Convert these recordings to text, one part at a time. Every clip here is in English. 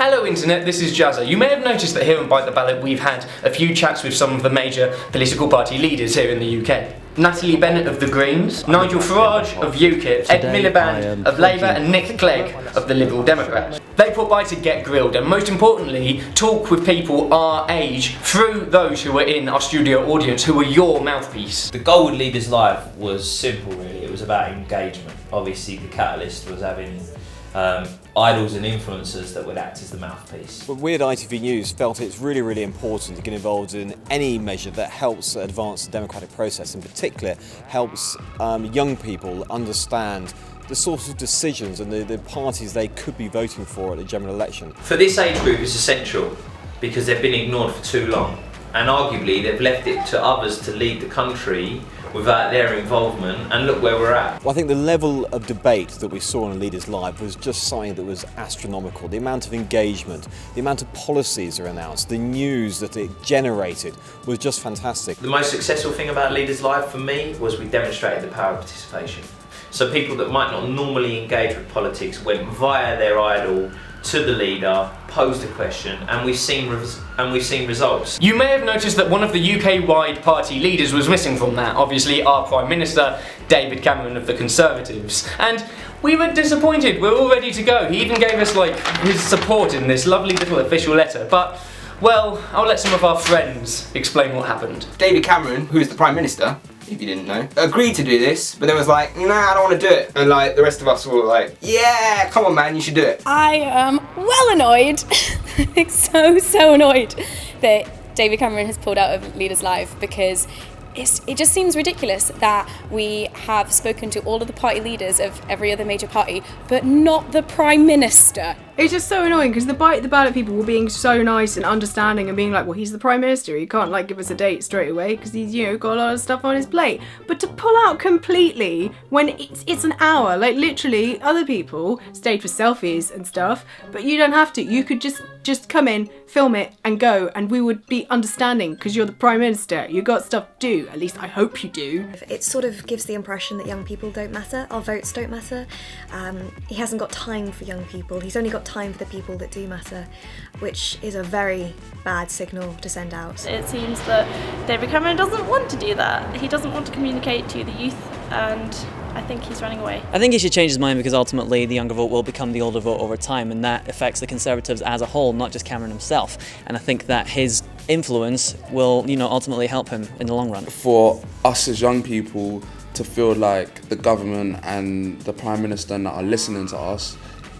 Hello Internet, this is Jazza. You may have noticed that here on Bite the Ballot we've had a few chats with some of the major political party leaders here in the UK. Natalie Bennett of the Greens, Nigel Farage of UKIP, Ed Miliband of Labour and Nick Clegg of the Liberal Democrats. They put by to get grilled and most importantly talk with people our age through those who are in our studio audience who are your mouthpiece. The goal with Leaders Live was simple really, it was about engagement. Obviously the catalyst was having idols and influencers that would act as the mouthpiece. But we at ITV News felt it's really important to get involved in any measure that helps advance the democratic process, in particular helps young people understand the sorts of decisions and the parties they could be voting for at the general election. For this age group it's essential because they've been ignored for too long and arguably they've left it to others to lead the country without their involvement, and look where we're at. Well, I think the level of debate that we saw on Leaders Live was just something that was astronomical. The amount of engagement, the amount of policies are announced, the news that it generated was just fantastic. The most successful thing about Leaders Live for me was we demonstrated the power of participation. So people that might not normally engage with politics went via their idol to the leader, posed a question, and we've seen results. You may have noticed that one of the UK-wide party leaders was missing from that, obviously our Prime Minister, David Cameron of the Conservatives. And we were disappointed, we're all ready to go. He even gave us his support in this lovely little official letter, but well, I'll let some of our friends explain what happened. David Cameron, who is the Prime Minister, if you didn't know, agreed to do this, but then was like, nah, I don't want to do it. And the rest of us were like, yeah, come on man, you should do it. I am well annoyed, so annoyed that David Cameron has pulled out of Leaders Live because it just seems ridiculous that we have spoken to all of the party leaders of every other major party, but not the Prime Minister. It's just so annoying because the Bite the Ballot people were being so nice and understanding and being like, well, he's the Prime Minister, he can't give us a date straight away because he's, got a lot of stuff on his plate. But to pull out completely when it's an hour, literally other people stayed for selfies and stuff, but you don't have to. You could just come in, film it and go, and we would be understanding because you're the Prime Minister. You got stuff to do, at least I hope you do. It sort of gives the impression that young people don't matter, our votes don't matter. He hasn't got time for young people, he's only got time for the people that do matter, which is a very bad signal to send out. It seems that David Cameron doesn't want to do that. He doesn't want to communicate to the youth, and I think he's running away. I think he should change his mind because ultimately the younger vote will become the older vote over time, and that affects the Conservatives as a whole, not just Cameron himself. And I think that his influence will, ultimately help him in the long run. For us as young people to feel like the government and the Prime Minister are listening to us,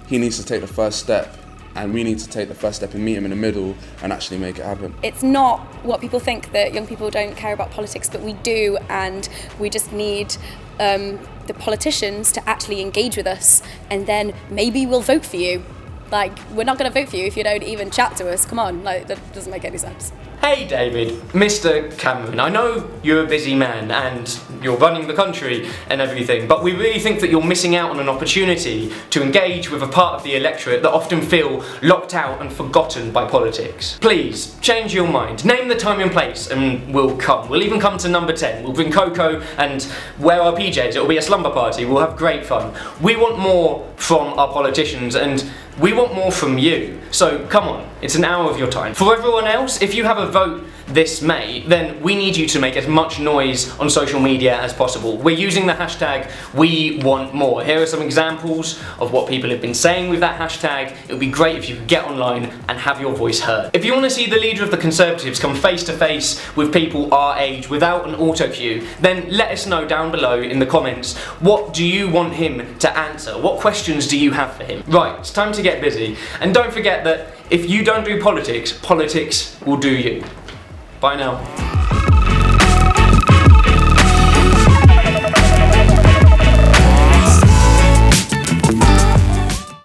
he needs to take the first step, and we need to take the first step and meet him in the middle and actually make it happen. It's not what people think, that young people don't care about politics, but we do, and we just need the politicians to actually engage with us, and then maybe we'll vote for you. We're not going to vote for you if you don't even chat to us. Come on, that doesn't make any sense. Hey David, Mr. Cameron, I know you're a busy man and you're running the country and everything, but we really think that you're missing out on an opportunity to engage with a part of the electorate that often feel locked out and forgotten by politics. Please, change your mind. Name the time and place and we'll come. We'll even come to number 10. We'll bring cocoa and wear our PJs. It'll be a slumber party. We'll have great fun. We want more from our politicians and we want more from you. So come on, it's an hour of your time. For everyone else, if you have a vote this May, then we need you to make as much noise on social media as possible. We're using the hashtag #WeWantMore. Here are some examples of what people have been saying with that hashtag. It would be great if you could get online and have your voice heard. If you want to see the leader of the Conservatives come face to face with people our age without an auto cue, then let us know down below in the comments. What do you want him to answer? What questions do you have for him? Right, it's time to get busy. And don't forget that if you don't do politics, politics will do you. Bye now.